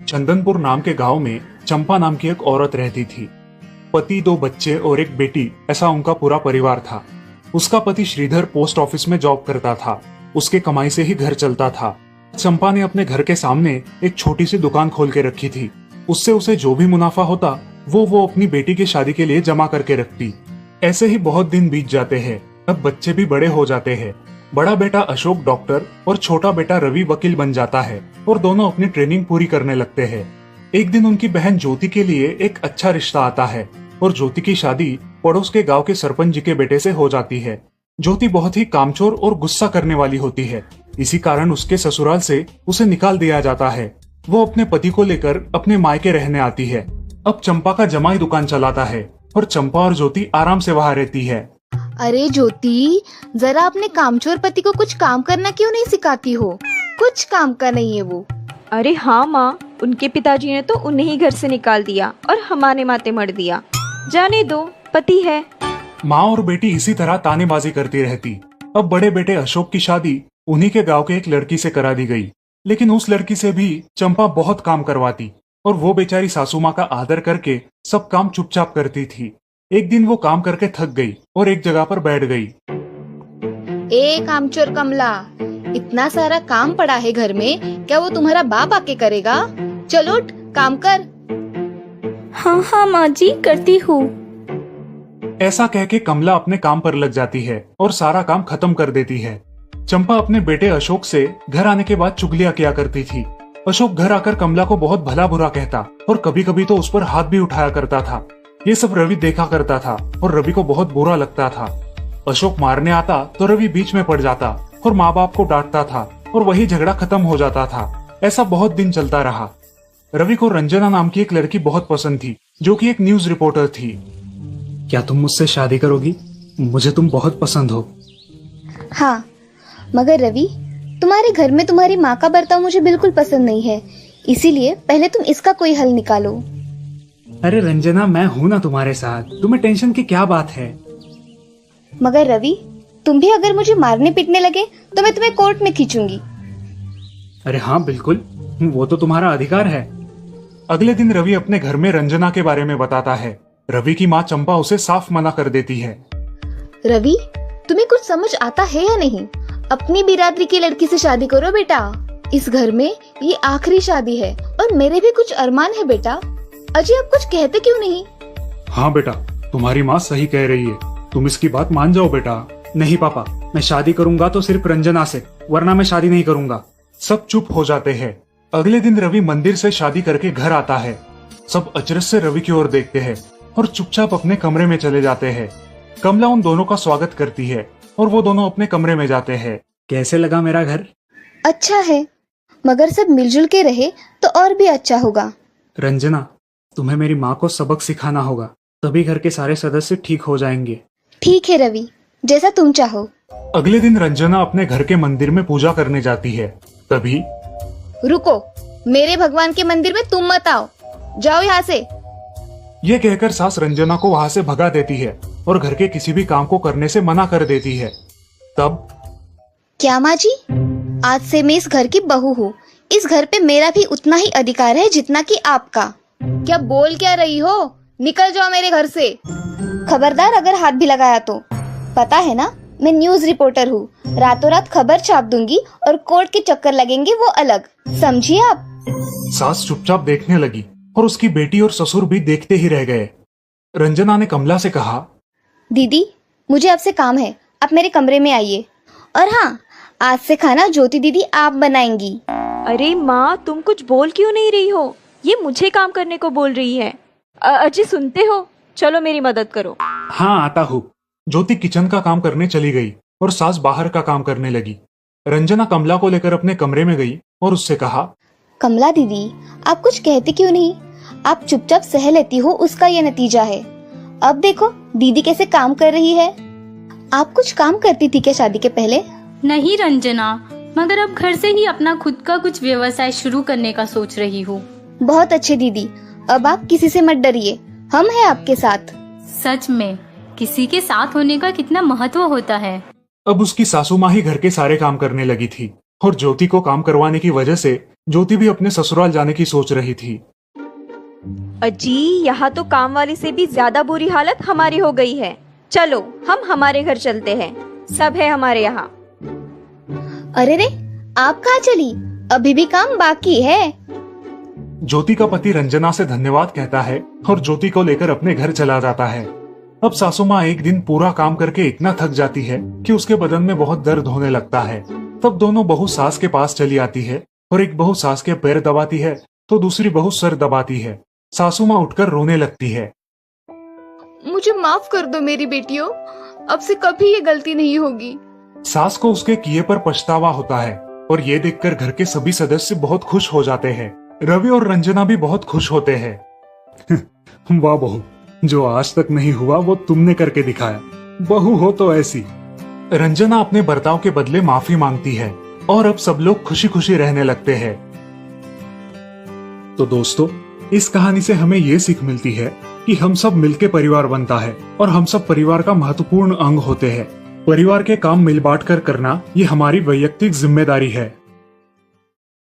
चंदनपुर नाम के गांव में चंपा नाम की एक औरत रहती थी। पति, 2 बच्चे और एक बेटी, ऐसा उनका पूरा परिवार था। उसका पति श्रीधर पोस्ट ऑफिस में जॉब करता था। उसके कमाई से ही घर चलता था। चंपा ने अपने घर के सामने एक छोटी सी दुकान खोल के रखी थी। उससे उसे जो भी मुनाफा होता वो अपनी बेटी की शादी के लिए जमा करके रखती। ऐसे ही बहुत दिन बीत जाते हैं। अब बच्चे भी बड़े हो जाते हैं। बड़ा बेटा अशोक डॉक्टर और छोटा बेटा रवि वकील बन जाता है और दोनों अपनी ट्रेनिंग पूरी करने लगते हैं। एक दिन उनकी बहन ज्योति के लिए एक अच्छा रिश्ता आता है और ज्योति की शादी पड़ोस के गांव के सरपंच जी के बेटे से हो जाती है। ज्योति बहुत ही कामचोर और गुस्सा करने वाली होती है। इसी कारण उसके ससुराल से उसे निकाल दिया जाता है। वो अपने पति को लेकर अपने मायके रहने आती है। अब चंपा का जमाई दुकान चलाता है और चंपा और ज्योति आराम से वहाँ रहती है। अरे ज्योति, जरा अपने कामचोर पति को कुछ काम करना क्यों नहीं सिखाती हो? कुछ काम का नहीं है वो। अरे हाँ माँ, उनके पिताजी ने तो उन्हें ही घर से निकाल दिया और हमारे माथे मर दिया। जाने दो, पति है। माँ और बेटी इसी तरह तानेबाजी करती रहती। अब बड़े बेटे अशोक की शादी उन्हीं के गांव के एक लड़की से करा दी गई, लेकिन उस लड़की से भी चंपा बहुत काम करवाती और वो बेचारी सासू माँ का आदर करके सब काम चुपचाप करती थी। एक दिन वो काम करके थक गई और एक जगह पर बैठ गई। ए कामचोर कमला, इतना सारा काम पड़ा है घर में, क्या वो तुम्हारा बाप आके करेगा? चलो उठ, काम कर। हाँ हाँ माँ जी, करती हूँ। ऐसा कह के कमला अपने काम पर लग जाती है और सारा काम खत्म कर देती है। चंपा अपने बेटे अशोक से घर आने के बाद चुगलियां किया करती थी। अशोक घर आकर कमला को बहुत भला बुरा कहता और कभी कभी तो उस पर हाथ भी उठाया करता था। ये सब रवि देखा करता था और रवि को बहुत बुरा लगता था। अशोक मारने आता तो रवि बीच में पड़ जाता और माँ बाप को डांटता था और वही झगड़ा खत्म हो जाता था। ऐसा बहुत दिन चलता रहा। रवि को रंजना नाम की एक लड़की बहुत पसंद थी, जो कि एक न्यूज रिपोर्टर थी। क्या तुम मुझसे शादी करोगी? मुझे तुम बहुत पसंद हो। हाँ, मगर रवि, तुम्हारे घर में तुम्हारी माँ का बर्ताव मुझे बिल्कुल पसंद नहीं है, इसीलिए पहले तुम इसका कोई हल निकालो। अरे रंजना, मैं हूँ ना तुम्हारे साथ, तुम्हें टेंशन की क्या बात है? मगर रवि, तुम भी अगर मुझे मारने पीटने लगे तो मैं तुम्हें कोर्ट में खींचूंगी। अरे हाँ बिल्कुल, वो तो तुम्हारा अधिकार है। अगले दिन रवि अपने घर में रंजना के बारे में बताता है। रवि की माँ चंपा उसे साफ मना कर देती है। रवि, तुम्हें कुछ समझ आता है या नहीं? अपनी बिरादरी की लड़की से शादी करो बेटा। इस घर में ये आखिरी शादी है और मेरे भी कुछ अरमान है बेटा। अजय, आप कुछ कहते क्यों नहीं? हाँ बेटा, तुम्हारी माँ सही कह रही है, तुम इसकी बात मान जाओ बेटा। नहीं पापा, मैं शादी करूंगा तो सिर्फ रंजना से, वरना मैं शादी नहीं करूंगा। सब चुप हो जाते हैं। अगले दिन रवि मंदिर से शादी करके घर आता है। सब अचरज से रवि की ओर देखते हैं और चुपचाप अपने कमरे में चले जाते हैं। कमला उन दोनों का स्वागत करती है और वो दोनों अपने कमरे में जाते हैं। कैसे लगा मेरा घर? अच्छा है, मगर सब मिलजुल के रहे तो और भी अच्छा होगा। रंजना, तुम्हें मेरी माँ को सबक सिखाना होगा, तभी घर के सारे सदस्य ठीक हो जाएंगे। ठीक है रवि, जैसा तुम चाहो। अगले दिन रंजना अपने घर के मंदिर में पूजा करने जाती है। तभी रुको, मेरे भगवान के मंदिर में तुम मत आओ, जाओ यहाँ से। ये कहकर सास रंजना को वहाँ से भगा देती है और घर के किसी भी काम को करने से मना कर देती है। तब क्या माँ जी, आज से मैं इस घर की बहू हूँ। इस घर पे मेरा भी उतना ही अधिकार है जितना कि आपका। क्या बोल क्या रही हो? निकल जाओ मेरे घर से। खबरदार अगर हाथ भी लगाया तो। पता है ना, मैं न्यूज रिपोर्टर हूँ। रातों रात खबर छाप दूंगी और कोर्ट के चक्कर लगेंगे वो अलग, समझिए आप। सास चुपचाप देखने लगी और उसकी बेटी और ससुर भी देखते ही रह गए। रंजना ने कमला से कहा, दीदी, मुझे आपसे काम है, आप मेरे कमरे में आइए। और हाँ, आज से खाना ज्योति दीदी आप बनाएंगी। अरे माँ, तुम कुछ बोल क्यों नहीं रही हो? ये मुझे काम करने को बोल रही है। अजय, सुनते हो? चलो मेरी मदद करो। हाँ आता हूँ। ज्योति किचन का काम करने चली गई और सास बाहर का काम करने लगी। रंजना कमला को लेकर अपने कमरे में गई और उससे कहा, कमला दीदी, आप कुछ कहते क्यों नहीं? आप चुपचाप सह लेती हो, उसका ये नतीजा है। अब देखो दीदी कैसे काम कर रही है। आप कुछ काम करती थी क्या शादी के पहले? नहीं रंजना, मगर अब घर से ही अपना खुद का कुछ व्यवसाय शुरू करने का सोच रही हूँ। बहुत अच्छे दीदी, अब आप किसी से मत डरिए, हम हैं आपके साथ। सच में किसी के साथ होने का कितना महत्व होता है। अब उसकी सासू माँ ही घर के सारे काम करने लगी थी और ज्योति को काम करवाने की वजह से ज्योति भी अपने ससुराल जाने की सोच रही थी। अजी, यहाँ तो काम वाली से भी ज्यादा बुरी हालत हमारी हो गई है। चलो हम हमारे घर चलते हैं, सब है हमारे यहाँ। अरे रे, आप कहाँ चली? अभी भी काम बाकी है। ज्योति का पति रंजना से धन्यवाद कहता है और ज्योति को लेकर अपने घर चला जाता है। अब सासू माँ एक दिन पूरा काम करके इतना थक जाती है कि उसके बदन में बहुत दर्द होने लगता है। तब दोनों बहू सास के पास चली आती है और एक बहू सास के पैर दबाती है तो दूसरी बहू सर दबाती है। सासू माँ उठकर रोने लगती है। मुझे माफ कर दो मेरी बेटियों, अब से कभी ये गलती नहीं होगी। सास को उसके किए पर पछतावा होता है और ये देखकर घर के सभी सदस्य बहुत खुश हो जाते हैं। रवि और रंजना भी बहुत खुश होते हैं। वाह बहू, जो आज तक नहीं हुआ वो तुमने करके दिखाया। बहू हो तो ऐसी। रंजना अपने बर्ताव के बदले माफी मांगती है और अब सब लोग खुशी खुशी रहने लगते हैं। तो दोस्तों, इस कहानी से हमें ये सीख मिलती है कि हम सब मिलके परिवार बनता है और हम सब परिवार का महत्वपूर्ण अंग होते हैं। परिवार के काम मिल बांट कर करना ये हमारी वैयक्तिक जिम्मेदारी है।